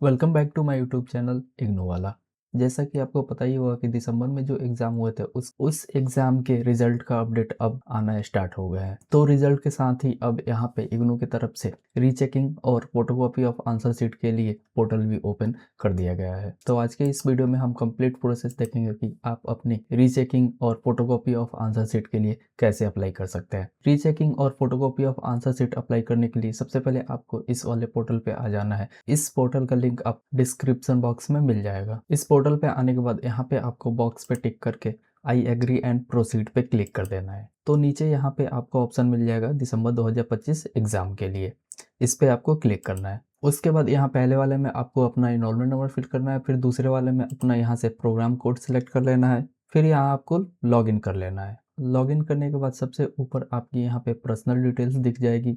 Welcome back to my YouTube channel IGNOU वाला। जैसा कि आपको पता ही होगा कि दिसंबर में जो एग्ज़ाम हुए थे उस एग्ज़ाम के रिज़ल्ट का अपडेट अब आना स्टार्ट हो गया है। तो रिज़ल्ट के साथ ही अब यहाँ पे इग्नू की तरफ से रीचेकिंग और फोटोकॉपी ऑफ आंसर शीट के लिए पोर्टल भी ओपन कर दिया गया है। तो आज के इस वीडियो में हम कंप्लीट प्रोसेस देखेंगे कि आप अपनी रीचेकिंग और फोटोकॉपी ऑफ आंसर शीट के लिए कैसे अप्लाई कर सकते हैं। रीचेकिंग और photocopy of answer sheet apply करने के लिए सबसे पहले आपको इस वाले पोर्टल पे आ जाना है। इस पोर्टल का लिंक आप डिस्क्रिप्शन बॉक्स में मिल जाएगा। इस पोर्टल पे आने के बाद यहाँ पे आपको बॉक्स पे टिक करके आई एग्री एंड प्रोसीड पे क्लिक कर देना है। तो नीचे यहाँ पे आपको ऑप्शन मिल जाएगा दिसंबर 2025 एग्जाम के लिए, इस पे आपको क्लिक करना है। उसके बाद यहाँ पहले वाले में आपको अपना इनरोलमेंट नंबर फिल करना है, फिर दूसरे वाले में अपना यहाँ से प्रोग्राम कोड सेलेक्ट कर लेना है, फिर यहाँ आपको लॉग इन कर लेना है। लॉग इन करने के बाद सबसे ऊपर आपकी यहाँ पे पर्सनल डिटेल्स दिख जाएगी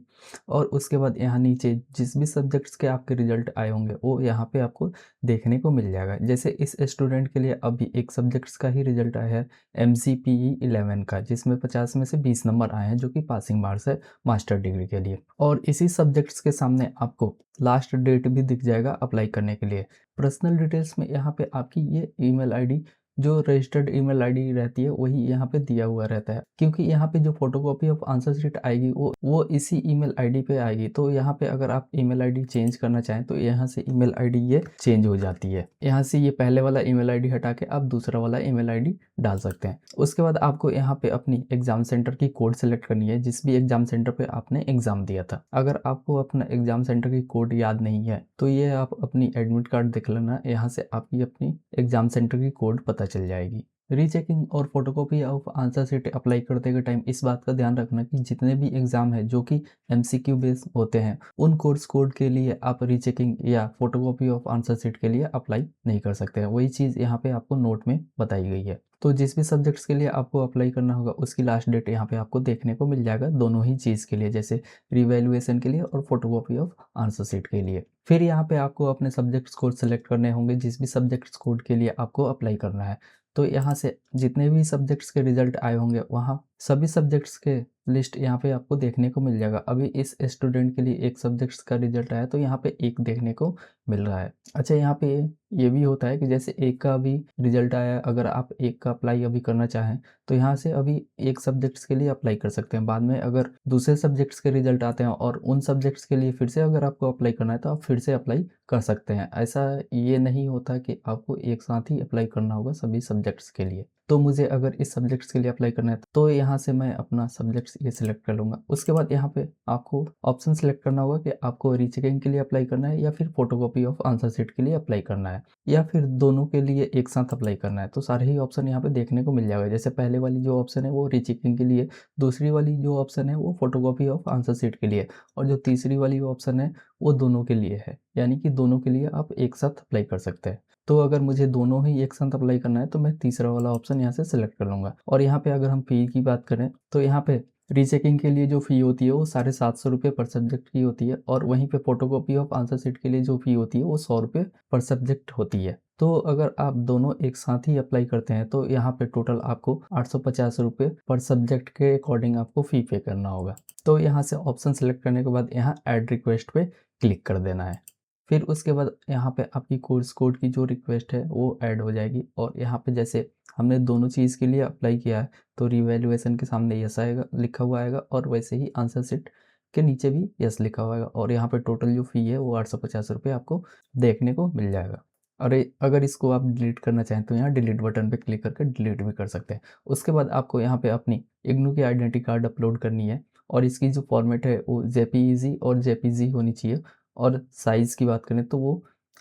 और उसके बाद यहाँ नीचे जिस भी सब्जेक्ट्स के आपके रिजल्ट आए होंगे वो यहाँ पे आपको देखने को मिल जाएगा। जैसे इस स्टूडेंट के लिए अभी एक सब्जेक्ट्स का ही रिजल्ट आया है MCPE 11 का, जिसमें 50 में से 20 नंबर आए हैं जो कि पासिंग मार्क्स है मास्टर डिग्री के लिए। और इसी सब्जेक्ट्स के सामने आपको लास्ट डेट भी दिख जाएगा अप्लाई करने के लिए। पर्सनल डिटेल्स में यहाँ पे आपकी ये ईमेल आईडी, जो रजिस्टर्ड ईमेल आईडी रहती है वही यहाँ पे दिया हुआ रहता है, क्योंकि यहाँ पे जो फोटोकॉपी ऑफ आंसर शीट आएगी वो इसी ईमेल आईडी पे आएगी। तो यहाँ पे अगर आप ईमेल आईडी चेंज करना चाहें तो यहाँ से ईमेल आईडी ये चेंज हो जाती है। यहाँ से ये पहले वाला ईमेल आईडी हटा के आप दूसरा वाला ईमेल आईडी डाल सकते हैं। उसके बाद आपको यहाँ पे अपनी एग्जाम सेंटर की कोड सेलेक्ट करनी है, जिस भी एग्जाम सेंटर पे आपने एग्जाम दिया था। अगर आपको अपना एग्जाम सेंटर की कोड याद नहीं है तो ये आप अपनी एडमिट कार्ड देख लेना, यहाँ से आपकी अपनी एग्जाम सेंटर की कोड पता चल जाएगी। रीचेकिंग और photocopy of answer sheet apply करते के टाइम इस बात का ध्यान रखना कि जितने भी एग्जाम है जो कि MCQ बेस्ड होते हैं उन कोर्स कोड के लिए आप रीचेकिंग या फोटोकॉपी ऑफ आंसर शीट के लिए अप्लाई नहीं कर सकते हैं। वही चीज़ यहाँ पे आपको नोट में बताई गई है। तो जिस भी सब्जेक्ट्स के लिए आपको अप्लाई करना होगा उसकी लास्ट डेट यहाँ पे आपको देखने को मिल जाएगा, दोनों ही चीज़ के लिए, जैसे रिवैल्यूएशन के लिए और फोटोकॉपी ऑफ आंसर शीट के लिए। फिर यहाँ पे आपको अपने सब्जेक्ट्स कोड सेलेक्ट करने होंगे जिस भी सब्जेक्ट्स कोड के लिए आपको अप्लाई करना है। तो यहाँ से जितने भी सब्जेक्ट्स के रिजल्ट आए होंगे वहाँ सभी सब्जेक्ट्स के लिस्ट यहाँ पे आपको देखने को मिल जाएगा। अभी इस स्टूडेंट के लिए एक सब्जेक्ट्स का रिजल्ट आया तो यहाँ पे एक देखने को मिल रहा है। अच्छा, यहाँ पे ये भी होता है कि जैसे एक का भी रिजल्ट आया, अगर आप एक का अप्लाई अभी करना चाहें तो यहाँ से अभी एक सब्जेक्ट्स के लिए अप्लाई कर सकते हैं। बाद में अगर दूसरे सब्जेक्ट्स के रिजल्ट आते हैं और उन सब्जेक्ट्स के लिए फिर से अगर आपको अप्लाई करना है तो आप फिर से अप्लाई कर सकते हैं। ऐसा ये नहीं होता कि आपको एक साथ ही अप्लाई करना होगा सभी सब्जेक्ट्स के लिए। तो मुझे अगर इस सब्जेक्ट्स के लिए अप्लाई करना है तो यहाँ से मैं अपना सब्जेक्ट्स ये सिलेक्ट कर लूँगा। उसके बाद यहाँ पे आपको ऑप्शन सेलेक्ट करना होगा कि आपको रीचेकिंग के लिए अप्लाई करना है या फिर फोटोकॉपी ऑफ आंसर शीट के लिए अप्लाई करना है या फिर दोनों के लिए एक साथ अप्लाई करना है। तो सारे ही ऑप्शन यहाँ पे देखने को मिल जाएगा। जैसे पहले वाली जो ऑप्शन है वो रीचेकिंग के लिए, दूसरी वाली जो ऑप्शन है वो फोटोकॉपी ऑफ आंसर शीट के लिए, और जो तीसरी वाली ऑप्शन है वो दोनों के लिए है, यानी कि दोनों के लिए आप एक साथ अप्लाई कर सकते हैं। तो अगर मुझे दोनों ही एक साथ अप्लाई करना है तो मैं तीसरा वाला ऑप्शन यहाँ से सिलेक्ट कर लूँगा। और यहाँ पे अगर हम फ़ी की बात करें तो यहाँ पे रीचेकिंग के लिए जो फ़ी होती है वो 750 रुपये पर सब्जेक्ट की होती है, और वहीं पे फोटोकॉपी ऑफ आंसर शीट के लिए जो फ़ी होती है वो 100 रुपये पर सब्जेक्ट होती है। तो अगर आप दोनों एक साथ ही अप्लाई करते हैं तो यहाँ पे टोटल आपको 850 रुपये पर सब्जेक्ट के अकॉर्डिंग आपको फ़ी पे करना होगा। तो यहाँ से ऑप्शन सेलेक्ट करने के बाद यहाँ ऐड रिक्वेस्ट पे क्लिक कर देना है। फिर उसके बाद यहाँ पे आपकी कोर्स कोड की जो रिक्वेस्ट है वो ऐड हो जाएगी, और यहाँ पे जैसे हमने दोनों चीज़ के लिए अप्लाई किया है तो रिवैल्यूएशन के सामने यस आएगा, लिखा हुआ आएगा, और वैसे ही आंसर शीट के नीचे भी यस लिखा हुआ आएगा, और यहाँ पे टोटल जो फ़ी है वो 850 रुपये आपको देखने को मिल जाएगा। और अगर इसको आप डिलीट करना चाहें तो यहाँ डिलीट बटन पे क्लिक करके डिलीट भी कर सकते हैं। उसके बाद आपको यहाँ पे अपनी इग्नू की आइडेंटिटी कार्ड अपलोड करनी है, और इसकी जो फॉर्मेट है वो JPEG और JPG होनी चाहिए, और साइज़ की बात करें तो वो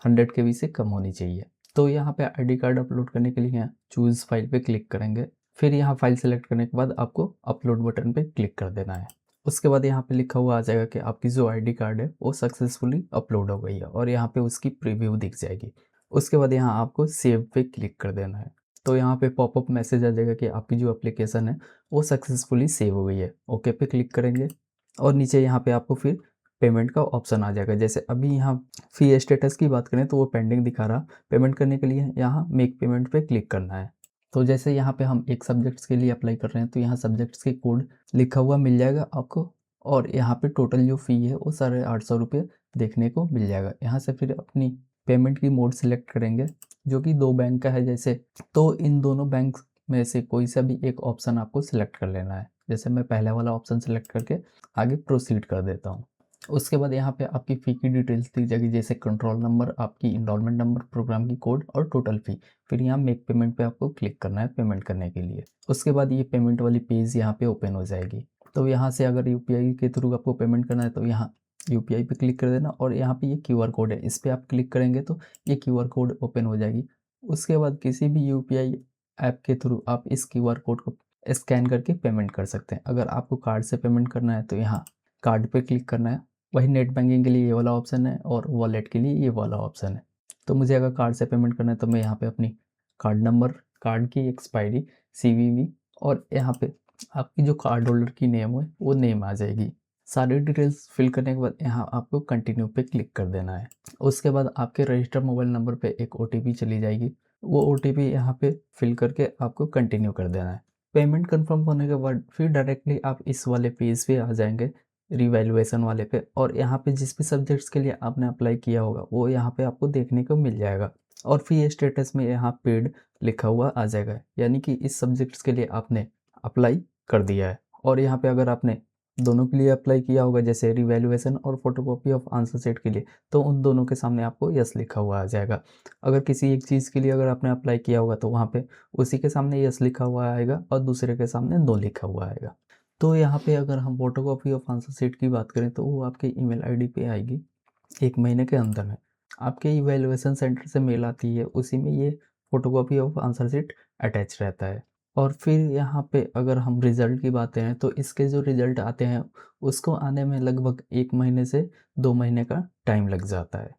100 KB से कम होनी चाहिए। तो यहाँ पे आईडी कार्ड अपलोड करने के लिए यहाँ चूज़ फाइल पे क्लिक करेंगे। फिर यहाँ फाइल सेलेक्ट करने के बाद आपको अपलोड बटन पे क्लिक कर देना है। उसके बाद यहाँ पे लिखा हुआ आ जाएगा कि आपकी जो आईडी कार्ड है वो सक्सेसफुली अपलोड हो गई है, और यहाँ पे उसकी प्रीव्यू दिख जाएगी। उसके बाद यहाँ आपको सेव पे क्लिक कर देना है। तो यहाँ पे पॉपअप मैसेज आ जाएगा कि आपकी जो एप्लीकेशन है वो सक्सेसफुली सेव हो गई है। ओके पे क्लिक करेंगे, और नीचे यहाँ पे आपको फिर पेमेंट का ऑप्शन आ जाएगा। जैसे अभी यहाँ फ़ी स्टेटस की बात करें तो वो पेंडिंग दिखा रहा। पेमेंट करने के लिए यहाँ मेक पेमेंट पे क्लिक करना है। तो जैसे यहाँ पे हम एक सब्जेक्ट्स के लिए अप्लाई कर रहे हैं तो यहाँ सब्जेक्ट्स के कोड लिखा हुआ मिल जाएगा आपको, और यहाँ पे टोटल जो फ़ी है वो 850 रुपये देखने को मिल जाएगा। यहाँ से फिर अपनी पेमेंट की मोड सिलेक्ट करेंगे जो कि 2 बैंक का है जैसे, तो इन दोनों बैंक में से कोई सा भी एक ऑप्शन आपको सिलेक्ट कर लेना है। जैसे मैं पहला वाला ऑप्शन सिलेक्ट करके आगे प्रोसीड कर देता हूँ। उसके बाद यहाँ पे आपकी फ़ी की डिटेल्स दी जाएगी जैसे कंट्रोल नंबर, आपकी इनरोलमेंट नंबर, प्रोग्राम की कोड और टोटल फ़ी। फिर यहाँ मेक पेमेंट पे आपको क्लिक करना है पेमेंट करने के लिए। उसके बाद ये पेमेंट वाली पेज यहाँ पे ओपन हो जाएगी। तो यहाँ से अगर यूपीआई के थ्रू आपको पेमेंट करना है तो यहाँ यूपीआई पे क्लिक कर देना और यहाँ पे ये क्यूआर कोड है, इस पे आप क्लिक करेंगे तो ये क्यूआर कोड ओपन हो जाएगी। उसके बाद किसी भी यूपीआई ऐप के थ्रू आप इस क्यूआर कोड को स्कैन करके पेमेंट कर सकते हैं। अगर आपको कार्ड से पेमेंट करना है तो यहाँ कार्ड पे क्लिक करना है। वही नेट बैंकिंग के लिए ये वाला ऑप्शन है और वॉलेट के लिए ये वाला ऑप्शन है। तो मुझे अगर कार्ड से पेमेंट करना है तो मैं यहाँ पे अपनी कार्ड नंबर, कार्ड की एक्सपायरी, सीवीवी और यहाँ पे आपकी जो कार्ड होल्डर की नेम है वो नेम आ जाएगी। सारी डिटेल्स फिल करने के बाद यहाँ आपको कंटिन्यू पे क्लिक कर देना है। उसके बाद आपके रजिस्टर्ड मोबाइल नंबर पे एक ओटीपी चली जाएगी। वो ओटीपी यहाँ पे फिल करके आपको कंटिन्यू कर देना है। पेमेंट कंफर्म होने के बाद फिर डायरेक्टली आप इस वाले पेज पे आ जाएंगे, रिवैल्यूएशन वाले पे, और यहाँ पे जिस भी सब्जेक्ट्स के लिए आपने अप्लाई किया होगा वो यहाँ पे आपको देखने को मिल जाएगा और फी स्टेटस में यहाँ पेड लिखा हुआ आ जाएगा, यानी कि इस सब्जेक्ट्स के लिए आपने अप्लाई कर दिया है। और यहाँ पे अगर आपने दोनों के लिए अप्लाई किया होगा जैसे रिवैल्यूएशन और फोटोकॉपी ऑफ आंसर शीट के लिए, तो उन दोनों के सामने आपको यस लिखा हुआ आ जाएगा। अगर किसी एक चीज़ के लिए अगर आपने अप्लाई किया होगा तो वहाँ पे उसी के सामने यस लिखा हुआ आएगा और दूसरे के सामने नो लिखा हुआ आएगा। तो यहाँ पे अगर हम फोटोकॉपी ऑफ आंसर शीट की बात करें तो वो आपके ईमेल आईडी पे आएगी 1 महीने के अंदर में। आपके इवैल्यूएशन सेंटर से मेल आती है, उसी में ये photocopy of answer sheet attach रहता है। और फिर यहाँ पे अगर हम रिज़ल्ट की बात करें तो इसके जो रिज़ल्ट आते हैं उसको आने में लगभग 1 महीने से 2 महीने का टाइम लग जाता है।